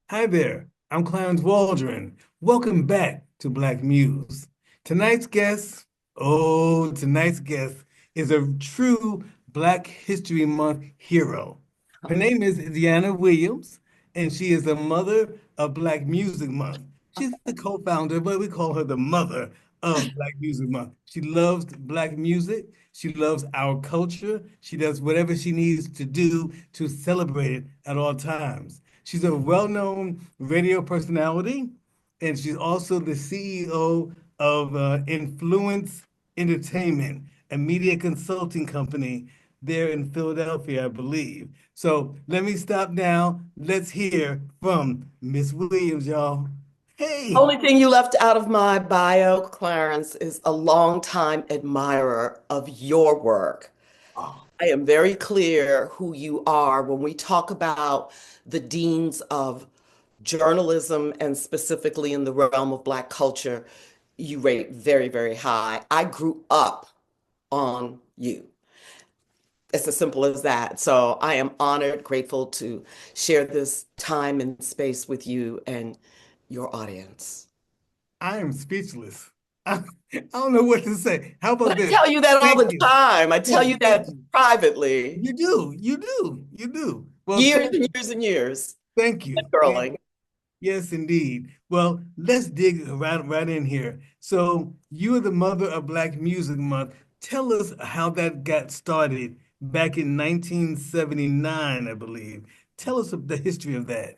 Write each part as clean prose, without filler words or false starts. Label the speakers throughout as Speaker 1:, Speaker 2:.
Speaker 1: Hi there, I'm Clarence Waldron. Welcome back to Black Muse. Tonight's guest, tonight's guest is a true Black History Month hero. Her name is Dyana Williams, and she is the mother of Black Music Month. She's the co-founder, but we call her the mother of Black Music Month. She loves Black music. She loves our culture. She does whatever she needs to do to celebrate it at all times. She's a well-known radio personality, and she's also the CEO of Influence Entertainment, a media consulting company there in Philadelphia, I believe. So let me stop now. Let's hear from Miss Williams, y'all. Hey.
Speaker 2: Only thing you left out of my bio, Clarence, is a longtime admirer of your work.
Speaker 1: Oh,
Speaker 2: I am very clear who you are when we talk about the deans of journalism and specifically in the realm of Black culture. You rate very, very high. I grew up on you. It's as simple as that. So I am honored, grateful to share this time and space with you and your audience.
Speaker 1: I am speechless. I don't know what to say. How about
Speaker 2: But I
Speaker 1: this?
Speaker 2: tell you that all
Speaker 1: Thank
Speaker 2: the
Speaker 1: you.
Speaker 2: time. I tell
Speaker 1: Yes,
Speaker 2: you
Speaker 1: thank
Speaker 2: that
Speaker 1: you.
Speaker 2: privately.
Speaker 1: You do, you do, you do. Well,
Speaker 2: Years and years and years.
Speaker 1: thank you.
Speaker 2: And girling.
Speaker 1: Yes, indeed. Well, let's dig right in here. So, you are the mother of Black Music Month. Tell us how that got started back in 1979, I believe. Tell us the history of that.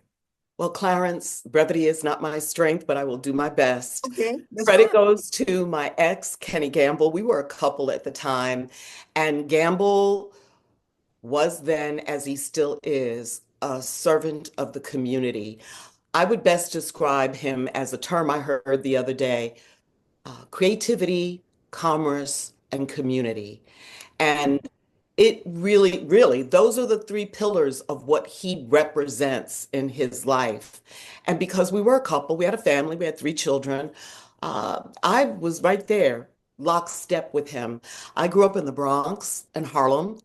Speaker 2: Well, Clarence, brevity is not my strength, but I will do my best.
Speaker 1: Okay, that's
Speaker 2: Credit
Speaker 1: fine.
Speaker 2: goes to my ex, Kenny Gamble. We were a couple at the time, and Gamble was then, as he still is, a servant of the community. I would best describe him as a term I heard the other day, creativity, commerce, and community. And it really, really, those are the three pillars of what he represents in his life. And because we were a couple, we had a family, we had three children, I was right there, lockstep with him. I grew up in the Bronx and Harlem.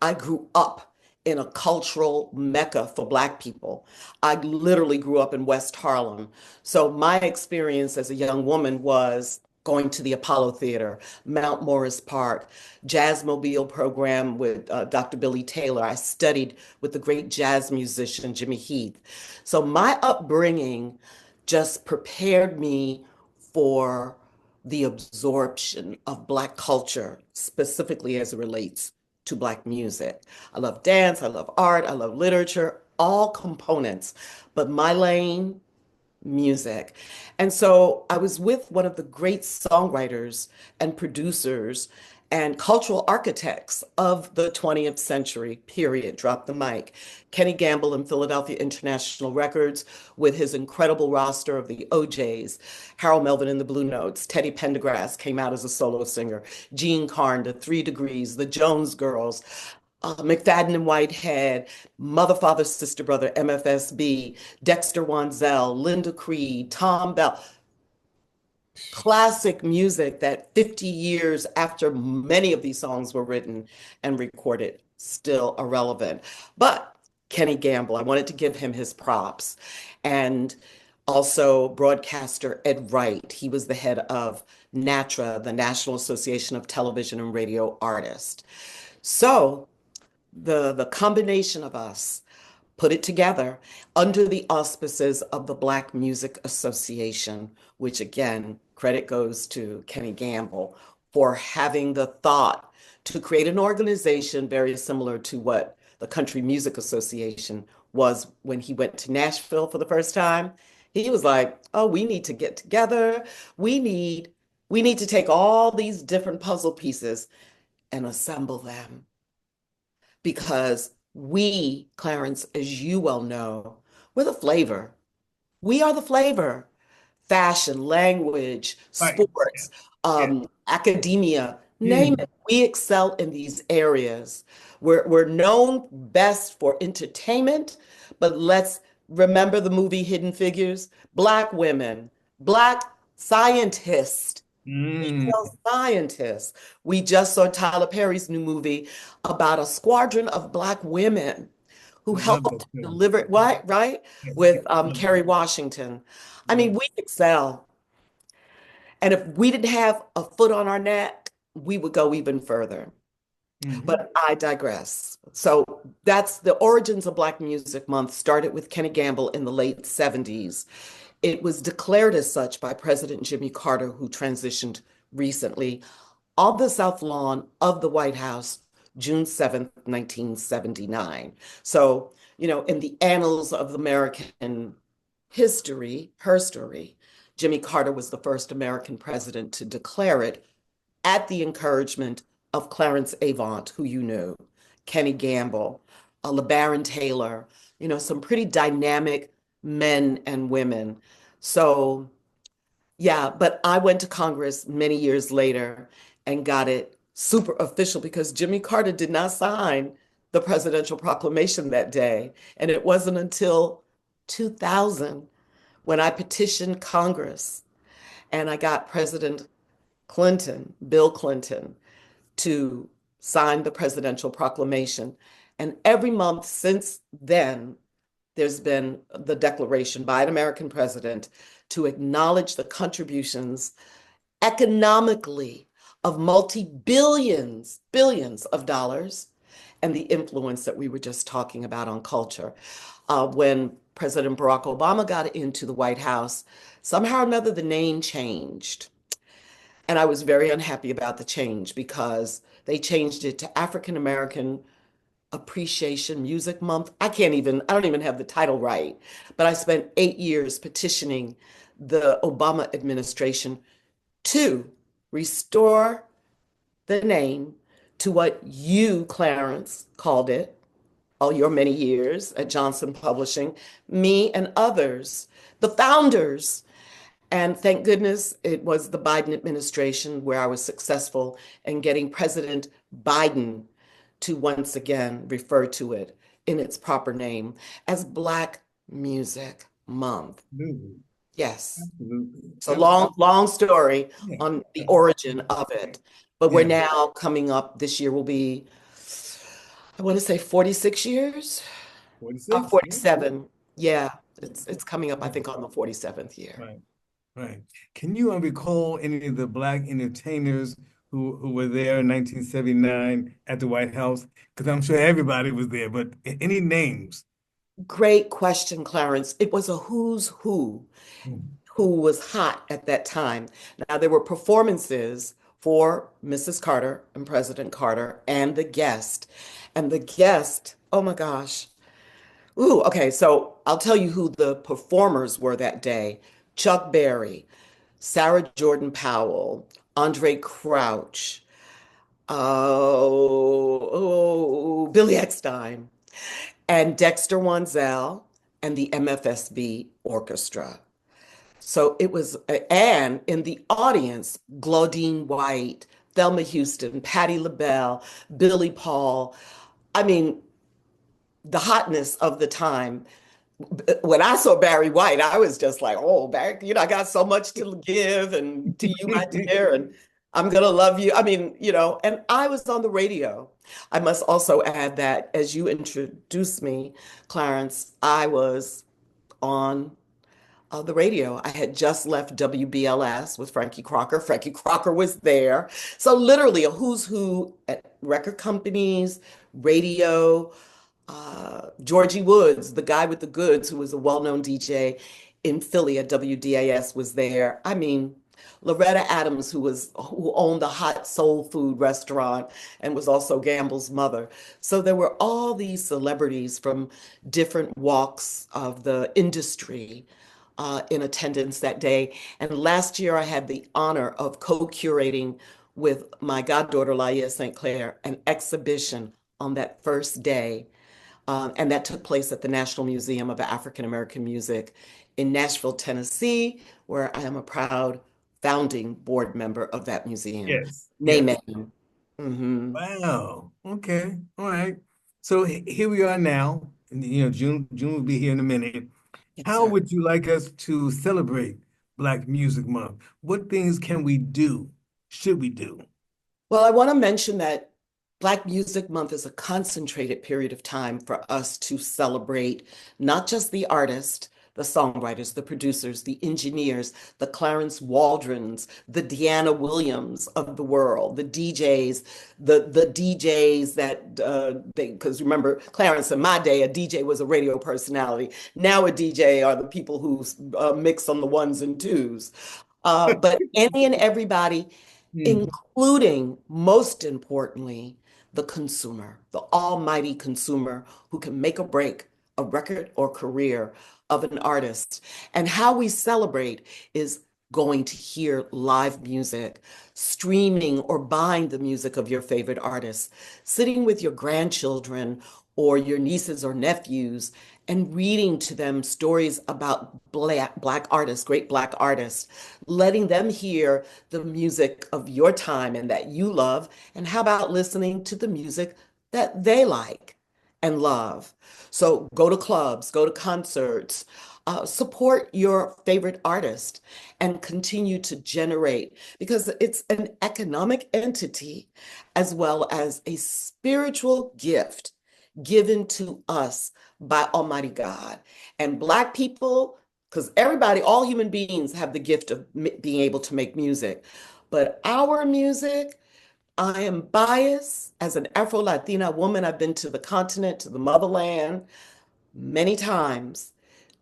Speaker 2: I grew up in a cultural mecca for Black people. I literally grew up in West Harlem. So my experience as a young woman was going to the Apollo Theater, Mount Morris Park, Jazzmobile program with Dr. Billy Taylor. I studied with the great jazz musician Jimmy Heath. So my upbringing just prepared me for the absorption of Black culture, specifically as it relates to Black music. I love dance, I love art, I love literature, all components. But my lane, music. And so I was with one of the great songwriters and producers and cultural architects of the 20th century, period. Drop the mic. Kenny Gamble in Philadelphia International Records with his incredible roster of the OJs, Harold Melvin and the Blue Notes, Teddy Pendergrass came out as a solo singer, Jean Carn, the Three Degrees, the Jones Girls, McFadden and Whitehead, Mother, Father, Sister, Brother, MFSB, Dexter Wansell, Linda Creed, Tom Bell. Classic music that 50 years after many of these songs were written and recorded, still are relevant. But Kenny Gamble, I wanted to give him his props. And also broadcaster Ed Wright. He was the head of NATRA, the National Association of Television and Radio Artists. So the combination of us put it together under the auspices of the Black Music Association, which again, credit goes to Kenny Gamble for having the thought to create an organization very similar to what the Country Music Association was when he went to Nashville for the first time. He was like, oh, we need to get together. We need to take all these different puzzle pieces and assemble them because we, Clarence, as you well know, we're the flavor. We are the flavor. Fashion, language,
Speaker 1: Right.
Speaker 2: sports,
Speaker 1: Yeah.
Speaker 2: academia, name
Speaker 1: Mm.
Speaker 2: it. We excel in these areas. We're known best for entertainment, but let's remember the movie Hidden Figures. Black women, Black Scientist,
Speaker 1: Mm,
Speaker 2: female scientist. We just saw Tyler Perry's new movie about a squadron of Black women who
Speaker 1: love that
Speaker 2: helped
Speaker 1: film.
Speaker 2: deliver, right?
Speaker 1: Yes,
Speaker 2: With
Speaker 1: yes, love
Speaker 2: Kerry Washington. I mean, we
Speaker 1: yes.
Speaker 2: excel. And if we didn't have a foot on our neck, we would go even further.
Speaker 1: Hmm.
Speaker 2: But I digress. So that's the origins of Black Music Month started with Kenny Gamble in the late 70s. It was declared as such by President Jimmy Carter, who transitioned recently, on the South Lawn of the White House, June 7th, 1979. So, in the annals of American history, her story, Jimmy Carter was the first American president to declare it at the encouragement of Clarence Avant, who you knew, Kenny Gamble, LeBaron Taylor, some pretty dynamic men and women. So, yeah, but I went to Congress many years later and got it super official because Jimmy Carter did not sign the presidential proclamation that day. And it wasn't until 2000 when I petitioned Congress and I got President Clinton, Bill Clinton, to sign the presidential proclamation. And every month since then, there's been the declaration by an American president to acknowledge the contributions economically of billions of dollars and the influence that we were just talking about on culture. When President Barack Obama got into the White House, somehow or another the name changed. And I was very unhappy about the change because they changed it to African American Appreciation Music Month. I don't even have the title right, but I spent 8 years petitioning the Obama administration to restore the name to what you, Clarence, called it all your many years at Johnson Publishing, me and others, the founders. And thank goodness it was the Biden administration where I was successful in getting President Biden to once again refer to it in its proper name as Black Music Month.
Speaker 1: Absolutely.
Speaker 2: Yes.
Speaker 1: Absolutely.
Speaker 2: So long story
Speaker 1: Yeah.
Speaker 2: on the origin of it. But we're
Speaker 1: Yeah.
Speaker 2: now coming up, this year will be, I want to say 46 years,
Speaker 1: 46. Yeah.
Speaker 2: 47. Yeah, it's coming up, I
Speaker 1: Yeah.
Speaker 2: think, on the 47th year.
Speaker 1: Right. Right. Can you recall any of the Black entertainers who were there in 1979 at the White House? Because I'm sure everybody was there, but any names?
Speaker 2: Great question, Clarence. It was a who's who was hot at that time. Now, there were performances for Mrs. Carter and President Carter and the guest. And the guest, oh my gosh. Ooh, okay. So I'll tell you who the performers were that day. Chuck Berry, Sarah Jordan Powell, Andre Crouch, Billy Eckstein, and Dexter Wansell and the MFSB Orchestra. So it was, and in the audience, Claudine White, Thelma Houston, Patti LaBelle, Billy Paul. I mean, the hotness of the time. When I saw Barry White, I was just like, oh, Barry, I got so much to give and to you, my dear, and I'm gonna love you. I mean, and I was on the radio. I must also add that as you introduced me, Clarence, I was on the radio. I had just left WBLS with Frankie Crocker. Frankie Crocker was there. So literally a who's who at record companies, radio, Georgie Woods, the guy with the goods, who was a well-known DJ in Philly at WDAS, was there. I mean, Loretta Adams, who owned a hot soul food restaurant and was also Gamble's mother. So there were all these celebrities from different walks of the industry in attendance that day. And last year, I had the honor of co-curating with my goddaughter, Laia St. Clair, an exhibition on that first day. And that took place at the National Museum of African American Music in Nashville, Tennessee, where I am a proud founding board member of that museum.
Speaker 1: Yes. Yes.
Speaker 2: Name. Hmm.
Speaker 1: Wow. Okay. All right. So here we are now. And, June will be here in a minute.
Speaker 2: Yes,
Speaker 1: How
Speaker 2: sir.
Speaker 1: would you like us to celebrate Black Music Month? What things can we do? Should we do?
Speaker 2: Well, I want to mention that Black Music Month is a concentrated period of time for us to celebrate not just the artist, the songwriters, the producers, the engineers, the Clarence Waldrons, the Dyana Williams of the world, the DJs, the DJs that because remember, Clarence, in my day, a DJ was a radio personality. Now a DJ are the people who mix on the ones and twos. But any and everybody,
Speaker 1: Mhm.
Speaker 2: including, most importantly, the consumer, the almighty consumer who can make or break a record or career of an artist. And how we celebrate is going to hear live music, streaming or buying the music of your favorite artists, sitting with your grandchildren or your nieces or nephews and reading to them stories about black artists, great black artists, letting them hear the music of your time and that you love. And how about listening to the music that they like and love? So go to clubs, go to concerts, support your favorite artist and continue to generate because it's an economic entity as well as a spiritual gift given to us by Almighty God. And Black people, because everybody, all human beings have the gift of being able to make music. But our music, I am biased as an Afro-Latina woman. I've been to the continent, to the motherland many times.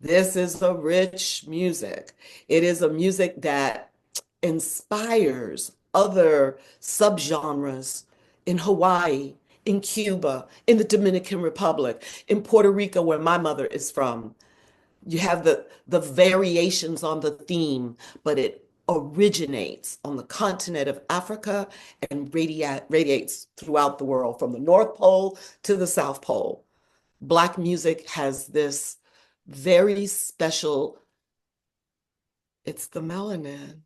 Speaker 2: This is a rich music. It is a music that inspires other subgenres in Hawaii, in Cuba, in the Dominican Republic, in Puerto Rico, where my mother is from. You have the variations on the theme, but it originates on the continent of Africa and radiates throughout the world, from the North Pole to the South Pole. Black music has this very special, it's the melanin.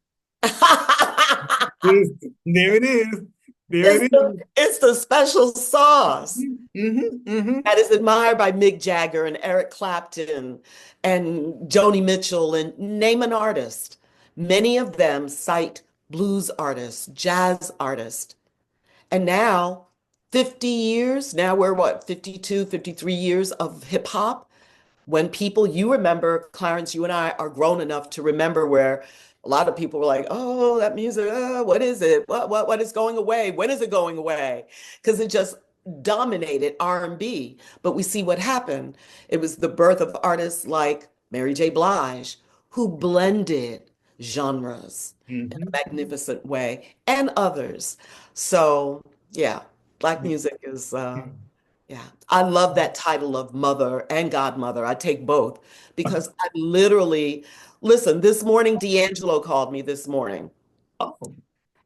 Speaker 1: Yes, there it is. There it is.
Speaker 2: It's the special sauce
Speaker 1: Hmm.
Speaker 2: that is admired by Mick Jagger and Eric Clapton and Joni Mitchell and name an artist. Many of them cite blues artists, jazz artists. And now, 50 years, now we're what, 52, 53 years of hip hop? When people, you remember, Clarence, you and I are grown enough to remember where a lot of people were like, oh, that music, what is it? What is going away? When is it going away? Because it just dominated R&B. But we see what happened. It was the birth of artists like Mary J. Blige, who blended genres in a
Speaker 1: Hmm.
Speaker 2: magnificent way, and others. So, yeah, Black
Speaker 1: Yeah.
Speaker 2: music is yeah, I love that title of mother and godmother. I take both because I literally, listen, this morning, D'Angelo called me this morning
Speaker 1: Oh.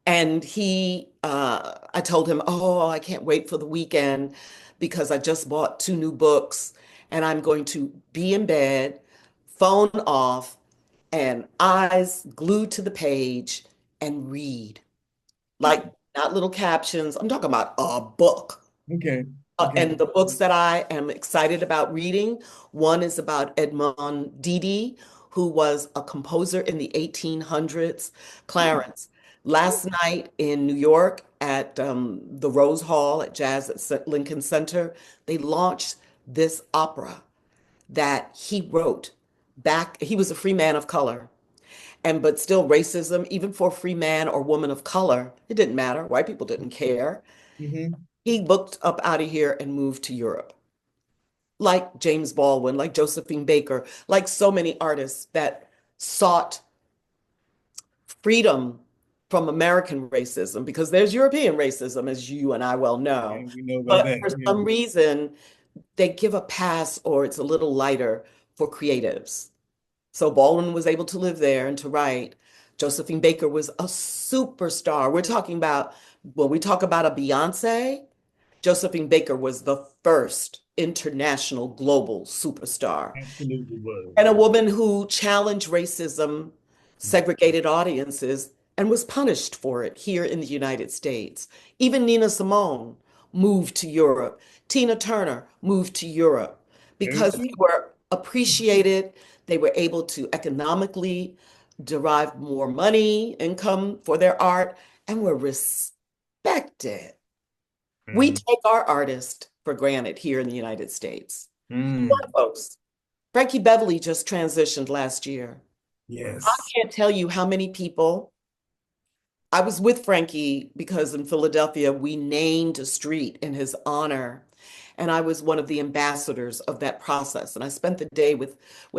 Speaker 2: and I told him, oh, I can't wait for the weekend because I just bought two new books and I'm going to be in bed, phone off, and eyes glued to the page and read. Like, not little captions. I'm talking about a book.
Speaker 1: Okay.
Speaker 2: And
Speaker 1: Okay.
Speaker 2: the books that I am excited about reading, one is about Edmond Didi, who was a composer in the 1800s. Clarence, last night in New York at the Rose Hall at Jazz at Lincoln Center, they launched this opera that he wrote back. He was a free man of color. And but still racism, even for a free man or woman of color, it didn't matter. White people didn't care.
Speaker 1: Hmm.
Speaker 2: He booked up out of here and moved to Europe, like James Baldwin, like Josephine Baker, like so many artists that sought freedom from American racism, because there's European racism, as you and I well know.
Speaker 1: Yeah, we know about
Speaker 2: But
Speaker 1: that.
Speaker 2: for
Speaker 1: Yeah.
Speaker 2: some reason, they give a pass or it's a little lighter for creatives. So Baldwin was able to live there and to write. Josephine Baker was a superstar. We're talking about, when we talk about a Beyonce, Josephine Baker was the first international global superstar
Speaker 1: Absolutely was.
Speaker 2: and a woman who challenged racism, segregated audiences, and was punished for it here in the United States. Even Nina Simone moved to Europe. Tina Turner moved to Europe
Speaker 1: Very
Speaker 2: because
Speaker 1: true.
Speaker 2: they were appreciated. They were able to economically derive more money, income for their art, and were respected. We
Speaker 1: Mm,
Speaker 2: take our artists for granted here in the United States.
Speaker 1: mm,
Speaker 2: Black folks. Frankie Beverly just transitioned last year. I
Speaker 1: yes.
Speaker 2: can't tell you how many people. I was with Frankie because in Philadelphia, we named a street in his honor. And I was one of the ambassadors of that process. And I spent the day with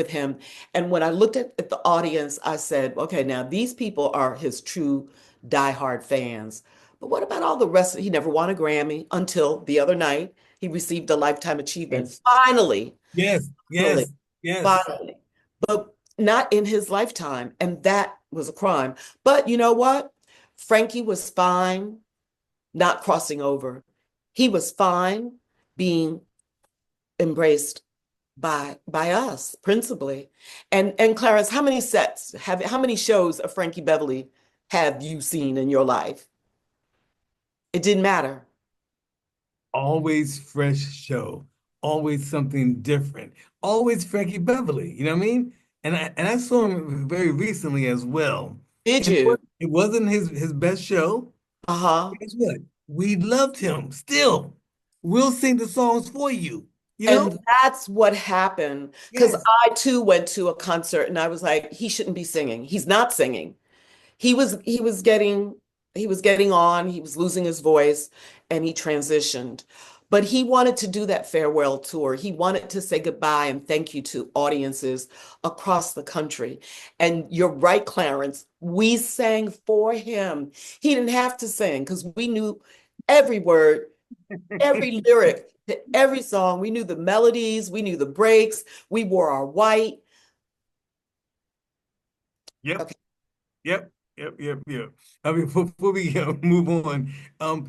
Speaker 2: him. And when I looked at the audience, I said, okay, now these people are his true diehard fans. But what about all the rest? He never won a Grammy until the other night. He received a Lifetime Achievement.
Speaker 1: Yes.
Speaker 2: Finally,
Speaker 1: Yes.
Speaker 2: finally,
Speaker 1: Yes. Yes.
Speaker 2: finally. But not in his lifetime. And that was a crime. But you know what? Frankie was fine not crossing over. He was fine being embraced by us principally. And Clarence, how many shows of Frankie Beverly have you seen in your life? It didn't matter.
Speaker 1: Always fresh show, always something different, always Frankie Beverly. You know what I mean? And I saw him very recently as well.
Speaker 2: Did
Speaker 1: And
Speaker 2: you?
Speaker 1: it wasn't his best show.
Speaker 2: Uh-huh.
Speaker 1: Guess what? We loved him still. We'll sing the songs for you. You know?
Speaker 2: And that's what happened. Because
Speaker 1: Yes.
Speaker 2: I too went to a concert and I was like, he shouldn't be singing. He's not singing. He was getting on, he was losing his voice, and he transitioned. But he wanted to do that farewell tour. He wanted to say goodbye and thank you to audiences across the country. And you're right, Clarence. We sang for him. He didn't have to sing because we knew every word, every lyric to every song. We knew the melodies, we knew the breaks. We wore our white.
Speaker 1: Yep.
Speaker 2: Okay.
Speaker 1: Yep. Yep. Yep. Yep. I mean, before we move on,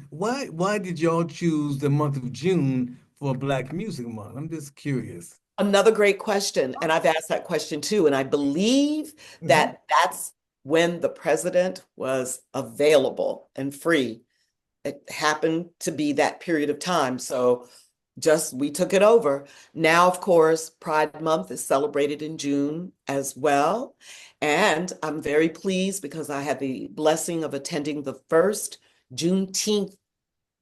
Speaker 1: why did y'all choose the month of June for Black Music Month? I'm just curious.
Speaker 2: Another great question. And I've asked that question too. And I believe
Speaker 1: Mhm.
Speaker 2: that that's when the president was available and free. It happened to be that period of time. So just we took it over. Now, of course, Pride Month is celebrated in June as well. And I'm very pleased because I had the blessing of attending the first Juneteenth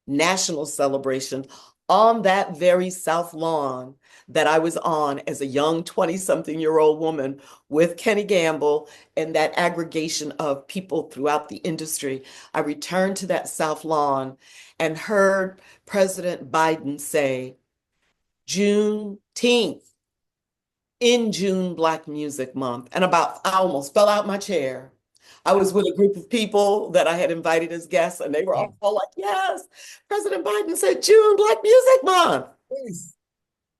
Speaker 2: national celebration on that very South Lawn that I was on as a young 20-something-year-old woman with Kenny Gamble and that aggregation of people throughout the industry. I returned to that South Lawn and heard President Biden say, Juneteenth, in June, Black Music Month. And I almost fell out my chair. I was with a group of people that I had invited as guests, and they were all like, yes, President Biden said June, Black Music Month.
Speaker 1: Yes.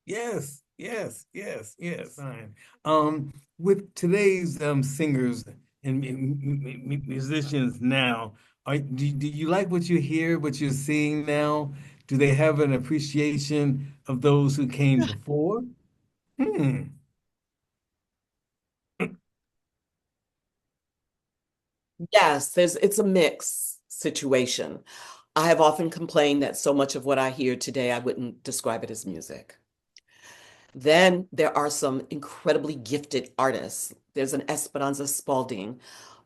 Speaker 1: Yes, yes, yes, yes. Fine. With today's singers and musicians now, do you like what you hear, what you're seeing now? Do they have an appreciation of those who came before? Hmm.
Speaker 2: Yes, it's a mixed situation. I have often complained that so much of what I hear today, I wouldn't describe it as music. Then there are some incredibly gifted artists. There's an Esperanza Spalding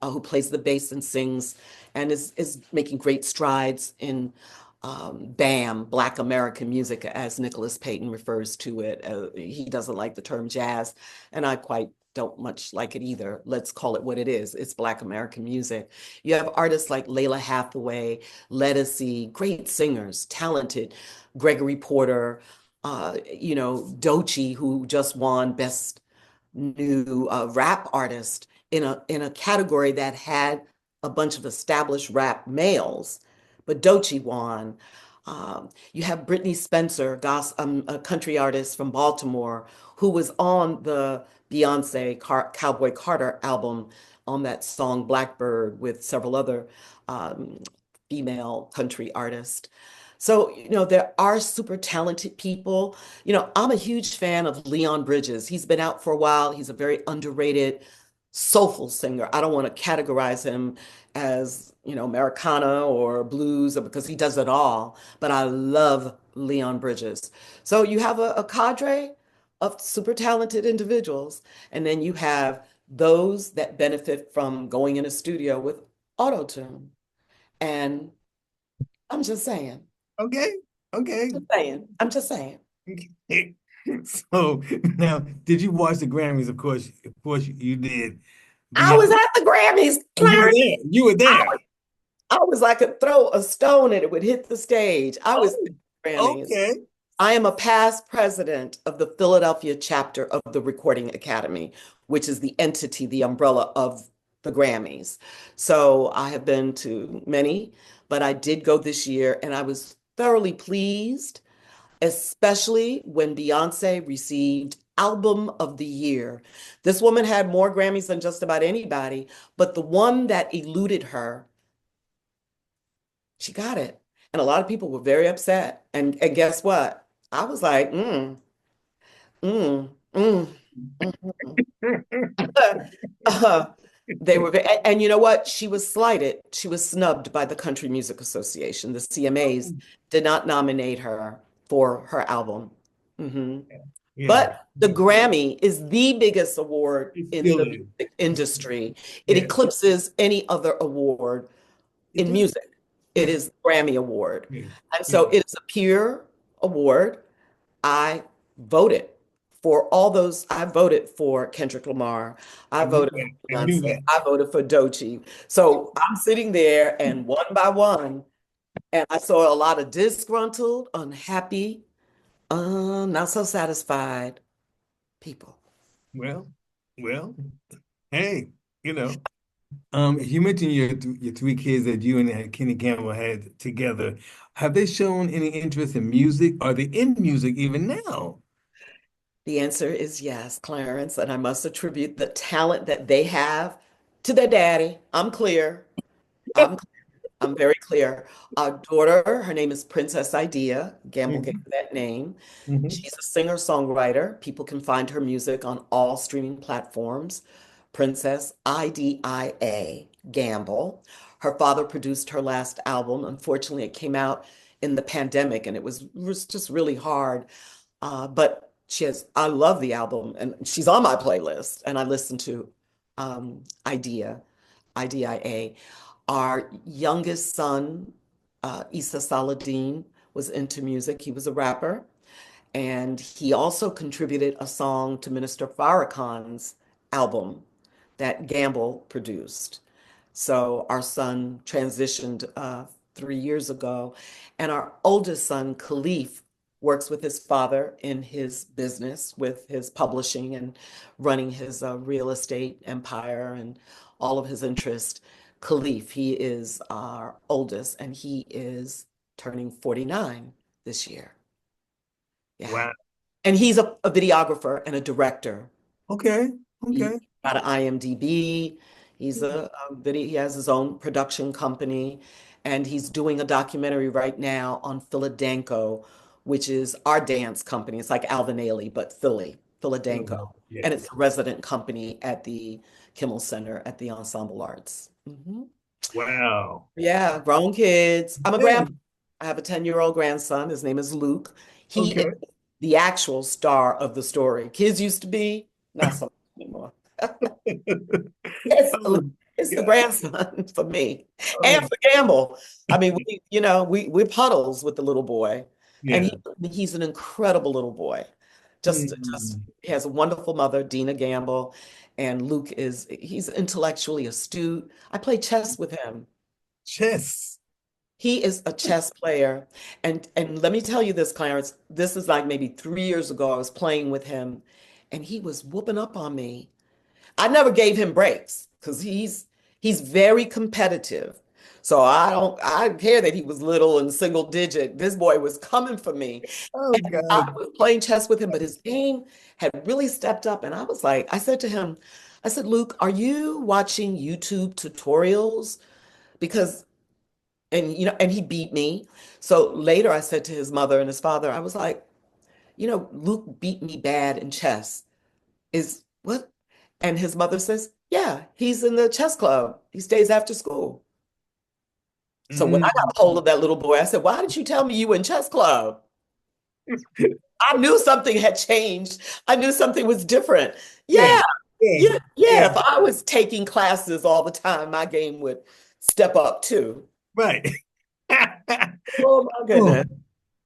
Speaker 2: who plays the bass and sings and is making great strides in BAM, Black American music, as Nicholas Payton refers to it. He doesn't like the term jazz, and I quite don't much like it either. Let's call it what it is. It's Black American music. You have artists like Layla Hathaway, Ledisi, great singers, talented, Gregory Porter, Doechii, who just won Best New Rap Artist in a category that had a bunch of established rap males, but Doechii won. You have Brittany Spencer, a country artist from Baltimore, who was on the Cowboy Carter album on that song Blackbird with several other um, female country artists. So, there are super talented people. I'm a huge fan of Leon Bridges. He's been out for a while. He's a very underrated, soulful singer. I don't want to categorize him as, Americana or blues or because he does it all, but I love Leon Bridges. So you have a cadre of super talented individuals, and then you have those that benefit from going in a studio with auto-tune. And I'm just saying,
Speaker 1: Okay. Okay.
Speaker 2: I'm just saying.
Speaker 1: Okay. So now, did you watch the Grammys? Of course, you did.
Speaker 2: I
Speaker 1: Beyond,
Speaker 2: was at the Grammys,
Speaker 1: oh, you were
Speaker 2: Clarence.
Speaker 1: there. You were there.
Speaker 2: I was like, I could throw a stone and it would hit the stage. I was at
Speaker 1: Oh,
Speaker 2: the Grammys.
Speaker 1: okay.
Speaker 2: I am a past president of the Philadelphia chapter of the Recording Academy, which is the entity, the umbrella of the Grammys. So I have been to many, but I did go this year and I was thoroughly pleased, especially when Beyonce received Album of the Year. This woman had more Grammys than just about anybody, but the one that eluded her, she got it. And a lot of people were very upset. And guess what? I was like, mm, mm, mm. Uh, they were, and you know what? She was slighted. She was snubbed by the Country Music Association. The CMAs did not nominate her for her album. Mhm.
Speaker 1: Yeah,
Speaker 2: But the Grammy is the biggest award
Speaker 1: it
Speaker 2: in
Speaker 1: still
Speaker 2: the
Speaker 1: is.
Speaker 2: music industry. It
Speaker 1: Yeah,
Speaker 2: eclipses any other award
Speaker 1: it
Speaker 2: in
Speaker 1: does.
Speaker 2: music. It
Speaker 1: Yeah,
Speaker 2: is the Grammy Award.
Speaker 1: yeah,
Speaker 2: And
Speaker 1: yeah.
Speaker 2: so it is a peer award. I voted for all those. I voted for Kendrick Lamar. I
Speaker 1: I knew
Speaker 2: voted
Speaker 1: that.
Speaker 2: for
Speaker 1: I knew
Speaker 2: Beyonce.
Speaker 1: that.
Speaker 2: I voted for Doechii. So I'm sitting there and one by one, and I saw a lot of disgruntled, unhappy, not so satisfied people.
Speaker 1: Well, well, hey, you know, you mentioned your three kids that you and Kenny Gamble had together. Have they shown any interest in music? Are they in music even now?
Speaker 2: The answer is yes, Clarence, and I must attribute the talent that they have to their daddy. I'm clear. I'm I'm very clear. Our daughter, her name is Princess Idea. Gamble gave
Speaker 1: Mhm,
Speaker 2: her that name.
Speaker 1: mhm.
Speaker 2: She's a singer-songwriter. People can find her music on all streaming platforms. Princess Idia Gamble. Her father produced her last album. Unfortunately, it came out in the pandemic and it was just really hard. But I love the album and she's on my playlist and I listen to IDIA. Our youngest son, Issa Saladin, was into music. He was a rapper. And he also contributed a song to Minister Farrakhan's album that Gamble produced. So our son transitioned 3 years ago, and our oldest son, Khalif, works with his father in his business with his publishing and running his real estate empire and all of his interest. Khalif, he is our oldest, and he is turning 49 this year. Yeah.
Speaker 1: Wow.
Speaker 2: And he's a videographer and a director.
Speaker 1: Okay.
Speaker 2: He
Speaker 1: Okay.
Speaker 2: got an IMDb. He has his own production company, and he's doing a documentary right now on Philadanco, which is our dance company. It's like Alvin Ailey, but Philadanco. And it's
Speaker 1: Yes.
Speaker 2: a resident company at the Kimmel Center at the Ensemble Arts.
Speaker 1: Wow.
Speaker 2: Yeah, grown kids. I'm a
Speaker 1: Yeah.
Speaker 2: grandpa. I have a 10-year-old grandson. His name is Luke. He is
Speaker 1: Okay.
Speaker 2: the actual star of the story. Kids used to be, not so much anymore. It's,
Speaker 1: Oh,
Speaker 2: it's the
Speaker 1: God.
Speaker 2: grandson for me and
Speaker 1: Oh,
Speaker 2: for Gamble. I mean, we're puddles with the little boy, and
Speaker 1: yeah.
Speaker 2: he's an incredible little boy. Just
Speaker 1: Mm.
Speaker 2: he has a wonderful mother, Dina Gamble, and he's intellectually astute. I play chess with him.
Speaker 1: Chess.
Speaker 2: He is a chess player. And let me tell you this, Clarence, this is like maybe 3 years ago. I was playing with him and he was whooping up on me. I never gave him breaks because he's very competitive. So I don't care that he was little and single digit. This boy was coming for me.
Speaker 1: Oh,
Speaker 2: I
Speaker 1: God.
Speaker 2: was playing chess with him, but his game had really stepped up. And I said to him, I said, Luke, are you watching YouTube tutorials? Because and he beat me. So later I said to his mother and his father, I was like, Luke beat me bad in chess. Is what? And his mother says, yeah, he's in the chess club. He stays after school. So when I got hold
Speaker 1: Mm.
Speaker 2: of that little boy, I said, why didn't you tell me you were in chess club? I knew something had changed. I knew something was different.
Speaker 1: Yeah.
Speaker 2: Yeah.
Speaker 1: Yeah,
Speaker 2: Yeah, yeah.
Speaker 1: yeah,
Speaker 2: If I was taking classes all the time, my game would step up too.
Speaker 1: right.
Speaker 2: Oh my
Speaker 1: Oh,
Speaker 2: goodness.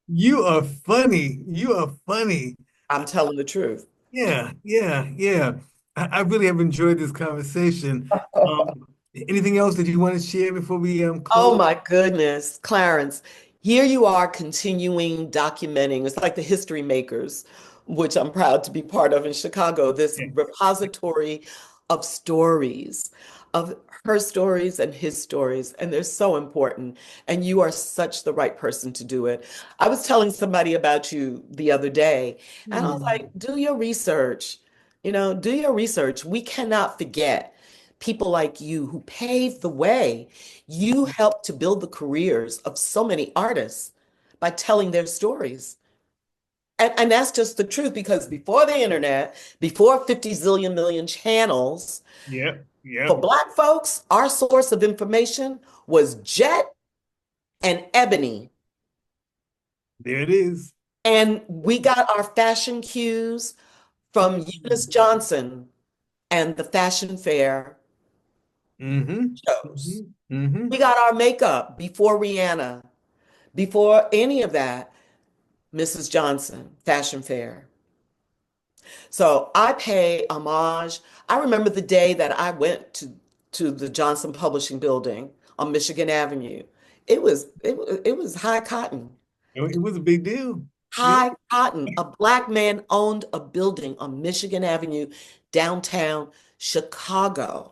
Speaker 1: you are funny. You are funny.
Speaker 2: I'm telling the truth.
Speaker 1: Yeah, yeah, yeah. I really have enjoyed this conversation. Um, Anything else that you want to share before we
Speaker 2: Oh
Speaker 1: close?
Speaker 2: my goodness, Clarence. Here you are continuing documenting. It's like the history makers, which I'm proud to be part of in Chicago, this
Speaker 1: Yes.
Speaker 2: repository of stories, of her stories and his stories. And they're so important. And you are such the right person to do it. I was telling somebody about you the other day, and I was
Speaker 1: Hmm.
Speaker 2: like, do your research. Do your research. We cannot forget people like you who paved the way. You helped to build the careers of so many artists by telling their stories. And that's just the truth because before the internet, before 50 zillion million channels,
Speaker 1: Yep,
Speaker 2: for
Speaker 1: yep.
Speaker 2: Black folks, our source of information was Jet and Ebony.
Speaker 1: There it is.
Speaker 2: And we got our fashion cues from Eunice
Speaker 1: Mm-hmm.
Speaker 2: Johnson and the fashion fair
Speaker 1: Mm-hmm.
Speaker 2: shows.
Speaker 1: Mm-hmm. Mm-hmm.
Speaker 2: We got our makeup before Rihanna, before any of that, Mrs. Johnson, fashion fair. So I pay homage. I remember the day that I went to the Johnson Publishing Building on Michigan Avenue. It was high cotton.
Speaker 1: It was a big deal. Yeah.
Speaker 2: High cotton. A Black man owned a building on Michigan Avenue, downtown Chicago.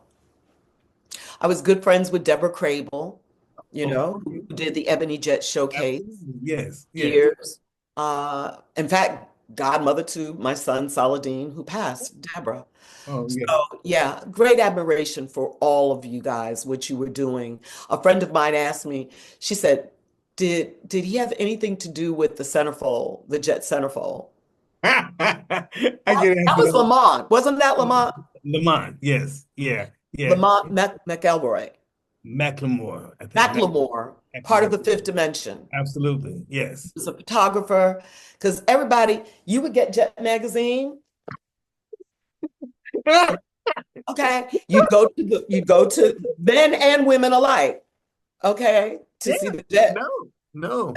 Speaker 2: I was good friends with Deborah Crable,
Speaker 1: Oh,
Speaker 2: who
Speaker 1: okay.
Speaker 2: did the Ebony Jet Showcase
Speaker 1: Absolutely. Yes, yes.
Speaker 2: years. In fact, godmother to my son Saladin, who passed, Deborah.
Speaker 1: Oh, yeah.
Speaker 2: So yeah, great admiration for all of you guys, what you were doing. A friend of mine asked me, she said, did he have anything to do with the centerfold, the jet centerfold?
Speaker 1: I get
Speaker 2: That
Speaker 1: asked
Speaker 2: was
Speaker 1: that.
Speaker 2: Lamont. Wasn't that Lamont?
Speaker 1: Lamont, yes, yeah, yeah.
Speaker 2: Lamont McElroy.
Speaker 1: Macklemore, I think.
Speaker 2: Macklemore, part of
Speaker 1: Macklemore.
Speaker 2: the fifth dimension.
Speaker 1: Absolutely,
Speaker 2: He
Speaker 1: yes.
Speaker 2: was a photographer. Because everybody, you would get Jet Magazine. Okay. You'd go to men and women alike, okay, to
Speaker 1: Yeah,
Speaker 2: see the Jet.
Speaker 1: no, no.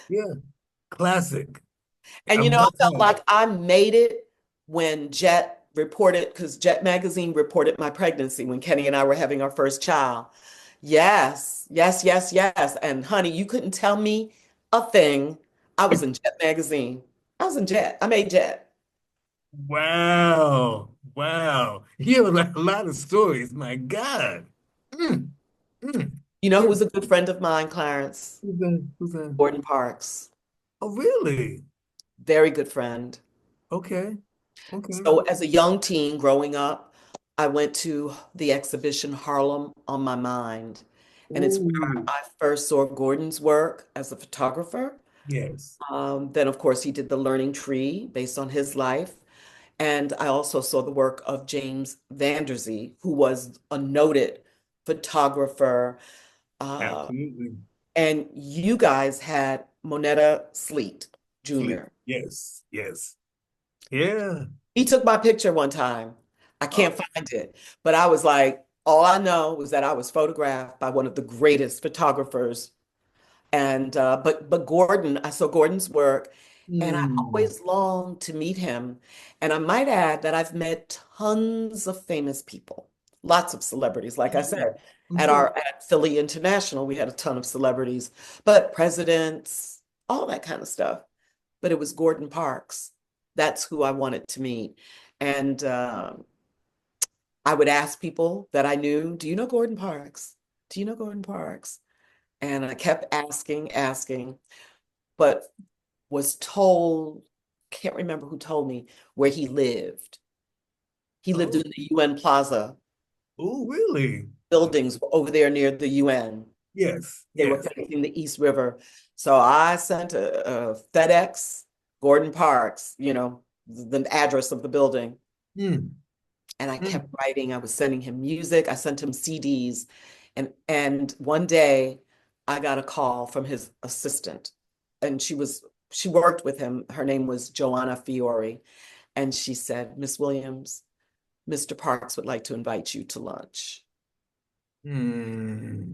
Speaker 1: Yeah, classic.
Speaker 2: And
Speaker 1: I'm
Speaker 2: I
Speaker 1: well
Speaker 2: felt
Speaker 1: done.
Speaker 2: like I made it when Jet reported, because Jet Magazine reported my pregnancy when Kenny and I were having our first child. Yes, yes, yes, yes. And honey, you couldn't tell me a thing. I was in Jet Magazine. I was in Jet. I made Jet.
Speaker 1: Wow, wow. You have a lot of stories. My God. Mm, mm,
Speaker 2: You know who
Speaker 1: mm.
Speaker 2: was a good friend of mine, Clarence?
Speaker 1: Who's that? Who's that?
Speaker 2: Gordon Parks.
Speaker 1: Oh, really?
Speaker 2: Very good friend.
Speaker 1: Okay, okay.
Speaker 2: So as a young teen growing up, I went to the exhibition Harlem on My Mind. And it's where
Speaker 1: Ooh,
Speaker 2: I first saw Gordon's work as a photographer.
Speaker 1: yes.
Speaker 2: Then, of course, he did the Learning Tree based on his life. And I also saw the work of James Vanderzee, who was a noted photographer. Uh,
Speaker 1: Absolutely.
Speaker 2: and you guys had Moneta Sleet
Speaker 1: Sleep.
Speaker 2: Jr.
Speaker 1: Yes, yes. Yeah.
Speaker 2: He took my picture one time. I
Speaker 1: Oh,
Speaker 2: can't find it, but I was like, all I know was that I was photographed by one of the greatest photographers. And but Gordon, I saw Gordon's work, and I
Speaker 1: mm.
Speaker 2: always longed to meet him. And I might add that I've met tons of famous people, lots of celebrities. Like
Speaker 1: I'm
Speaker 2: I
Speaker 1: sure.
Speaker 2: said,
Speaker 1: I'm
Speaker 2: at
Speaker 1: sure.
Speaker 2: our at Philly International, we had a ton of celebrities, but presidents, all that kind of stuff. But it was Gordon Parks. That's who I wanted to meet. And I would ask people that I knew, do you know Gordon Parks? Do you know Gordon Parks? And I kept asking, asking, but was told, can't remember who told me where he lived. He lived
Speaker 1: Oh,
Speaker 2: in the UN Plaza
Speaker 1: oh, really?
Speaker 2: buildings over there near the UN.
Speaker 1: Yes,
Speaker 2: They were
Speaker 1: yes.
Speaker 2: facing the East River. So I sent a FedEx, Gordon Parks, the address of the building.
Speaker 1: Mm,
Speaker 2: And I
Speaker 1: mm.
Speaker 2: kept writing. I was sending him music. I sent him CDs. And one day I got a call from his assistant. And she worked with him. Her name was Joanna Fiore. And she said, Miss Williams, Mr. Parks would like to invite you to lunch.
Speaker 1: Hmm.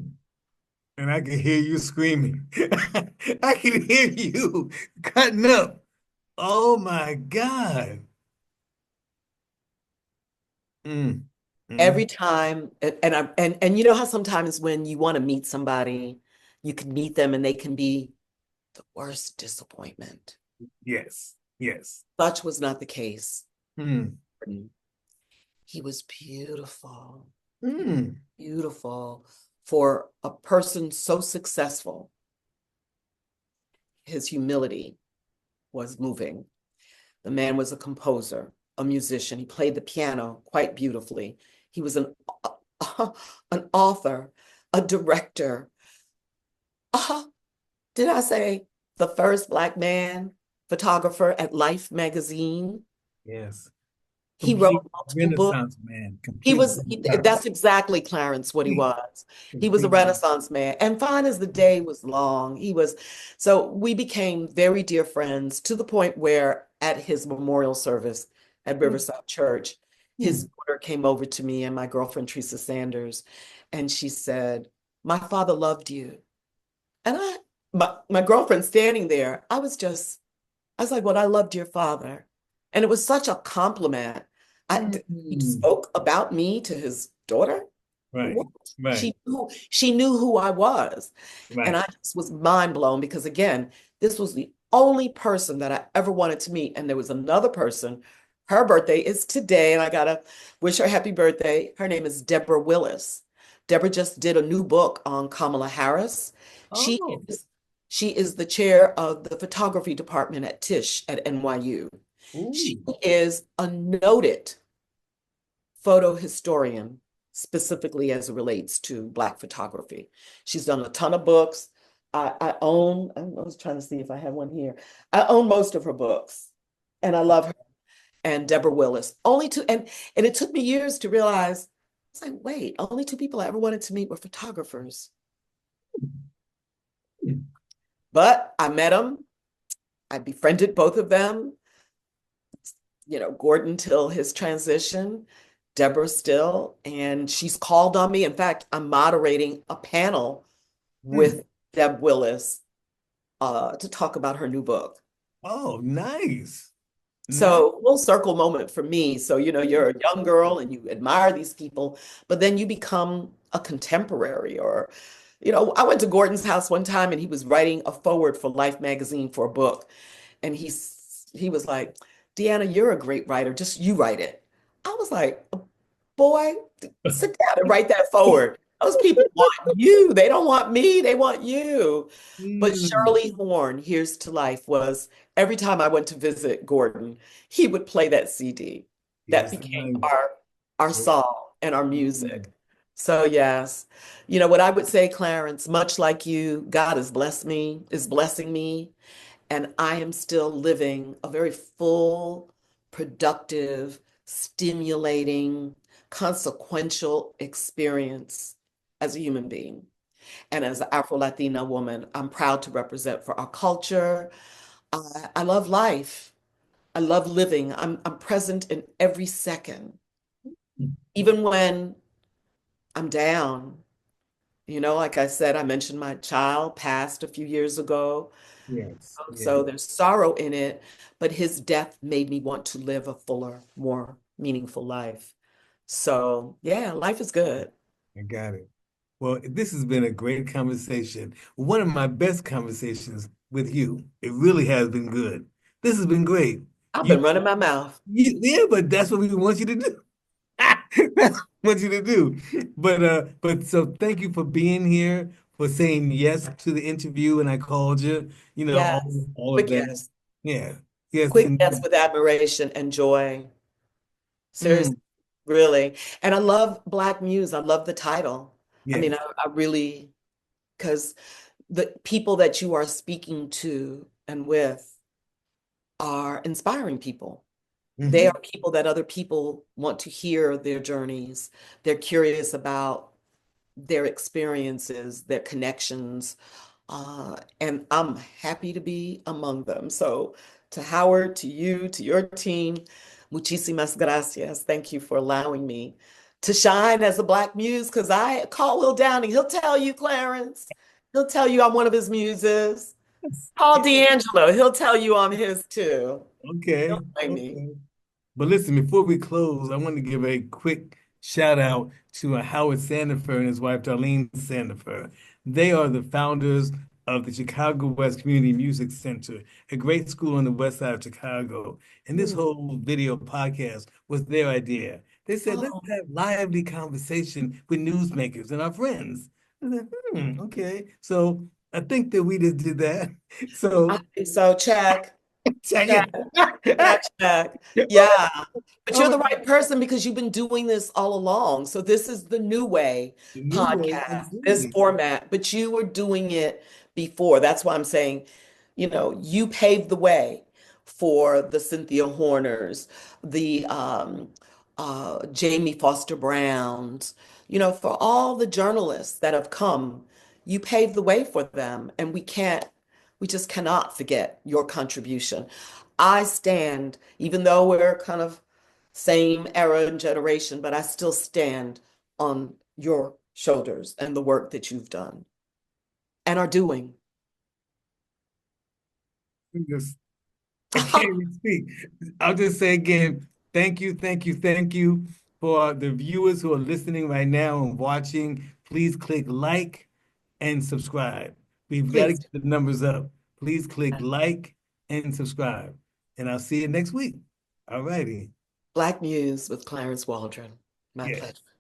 Speaker 1: And I can hear you screaming. I can hear you cutting up. Oh my God. Mm, mm.
Speaker 2: Every time, and you know how sometimes when you want to meet somebody, you can meet them and they can be the worst disappointment.
Speaker 1: Yes, yes.
Speaker 2: Such was not the case.
Speaker 1: Mm,
Speaker 2: He was beautiful,
Speaker 1: mm.
Speaker 2: beautiful for a person so successful. His humility was moving. The man was a composer, a musician. He played the piano quite beautifully. He was an author, a director. Uh, did I say the first Black man photographer at Life magazine?
Speaker 1: Yes.
Speaker 2: He wrote
Speaker 1: Complete
Speaker 2: multiple books.
Speaker 1: Renaissance man. Complete Renaissance.
Speaker 2: That's exactly Clarence, what he
Speaker 1: Complete,
Speaker 2: was. He was a
Speaker 1: complete.
Speaker 2: Renaissance man. And fine as the day was long, so we became very dear friends to the point where at his memorial service at
Speaker 1: Mm,
Speaker 2: Riverside Church, his
Speaker 1: mm.
Speaker 2: daughter came over to me and my girlfriend, Teresa Sanders, and she said, "My father loved you." And my girlfriend standing there, I was like, "Well, I loved your father." And it was such a compliment. He
Speaker 1: Mm.
Speaker 2: spoke about me to his daughter.
Speaker 1: Right,
Speaker 2: What?
Speaker 1: right,
Speaker 2: She knew who I was. And
Speaker 1: right.
Speaker 2: I just was mind blown because again, this was the only person that I ever wanted to meet. And there was another person. Her birthday is today, and I gotta wish her happy birthday. Her name is Deborah Willis. Deborah just did a new book on Kamala Harris. She
Speaker 1: Oh,
Speaker 2: is she is the chair of the photography department at Tisch at NYU. She
Speaker 1: ooh.
Speaker 2: is a noted photo historian, specifically as it relates to Black photography. She's done a ton of books. I was trying to see if I have one here. I own most of her books, and I love her. And Deborah Willis. Only two, and it took me years to realize, it's like, wait, only two people I ever wanted to meet were photographers. But I met them. I befriended both of them. Gordon till his transition, Deborah still, and she's called on me. In fact, I'm moderating a panel
Speaker 1: Mm.
Speaker 2: with Deb Willis to talk about her new book.
Speaker 1: Oh, nice. Nice.
Speaker 2: So, full circle moment for me. So, you're a young girl and you admire these people, but then you become a contemporary or, I went to Gordon's house one time and he was writing a foreword for Life magazine for a book. And he was like, "Dyana, you're a great writer. Just you write it." I was like, "Boy, sit down and write that forward. Those people want you. They don't want me. They want you." But
Speaker 1: Mm.
Speaker 2: Shirley Horn, Here's to Life, was every time I went to visit Gordon, he would play that CD. That
Speaker 1: Yes,
Speaker 2: became
Speaker 1: nice.
Speaker 2: our song and our
Speaker 1: Mm.
Speaker 2: music. So yes, what I would say, Clarence, much like you, God has blessed me, is blessing me, and I am still living a very full, productive, stimulating, consequential experience as a human being. And as an Afro-Latina woman, I'm proud to represent for our culture. I love life. I love living. I'm present in every second, even when I'm down. Like I said, I mentioned my child passed a few years ago.
Speaker 1: Yes, yes,
Speaker 2: So there's sorrow in it, but his death made me want to live a fuller, more meaningful life. So yeah, life is good.
Speaker 1: I got it. Well, this has been a great conversation. One of my best conversations with you. It really has been good. This has been great.
Speaker 2: I've
Speaker 1: You,
Speaker 2: been running my mouth.
Speaker 1: yeah, but that's what we want you to do. That's what we want you to do. But so thank you for being here, for saying yes to the interview, and I called you,
Speaker 2: Yes.
Speaker 1: all of
Speaker 2: Quick
Speaker 1: that.
Speaker 2: yes.
Speaker 1: Yeah. Yes,
Speaker 2: Quick yes
Speaker 1: indeed.
Speaker 2: with admiration and joy. Seriously,
Speaker 1: Mm,
Speaker 2: really. And I love Black Muse. I love the title. I mean,
Speaker 1: yes.
Speaker 2: I really, because the people that you are speaking to and with are inspiring people. They
Speaker 1: Hmm.
Speaker 2: are people that other people want to hear their journeys. They're curious about their experiences, their connections, and I'm happy to be among them. So, to Howard, to you, to your team, Muchísimas gracias. Thank you for allowing me to shine as a Black muse because I call Will Downing. He'll tell you, Clarence. He'll tell you I'm one of his muses. Paul D'Angelo, he'll tell you I'm his too. He'll
Speaker 1: Okay.
Speaker 2: blame me.
Speaker 1: Okay. But listen, before we close, I want to give a quick shout out to Howard Sandifer and his wife, Darlene Sandifer. They are the founders of the Chicago West Community Music Center, a great school on the west side of Chicago. And this
Speaker 2: Hmm.
Speaker 1: whole video podcast was their idea. They said, let's
Speaker 2: Oh,
Speaker 1: have lively conversation with newsmakers and our friends. I said, okay. So I think that we just did that.
Speaker 2: I
Speaker 1: So
Speaker 2: think so. Check.
Speaker 1: check
Speaker 2: Check.
Speaker 1: it.
Speaker 2: Check. Check. Yeah. But
Speaker 1: Oh
Speaker 2: you're
Speaker 1: my
Speaker 2: the right person because you've been doing this all along. So this is the new way
Speaker 1: The new way,
Speaker 2: podcast, this
Speaker 1: absolutely.
Speaker 2: format, but you were doing it before. That's why I'm saying, you paved the way for the Cynthia Horners, the Jamie Foster Browns, for all the journalists that have come, you paved the way for them. And we just cannot forget your contribution. I stand, even though we're kind of same era and generation, but I still stand on your shoulders and the work that you've done and are doing.
Speaker 1: Just, I can't even speak. I'll just say again, thank you, thank you, thank you for the viewers who are listening right now and watching. Please click like and subscribe. We've got to
Speaker 2: Please,
Speaker 1: get the numbers up. Please click like and subscribe. And I'll see you next week. All righty.
Speaker 2: Black Muse with Clarence Waldron. My
Speaker 1: Yeah.
Speaker 2: pleasure.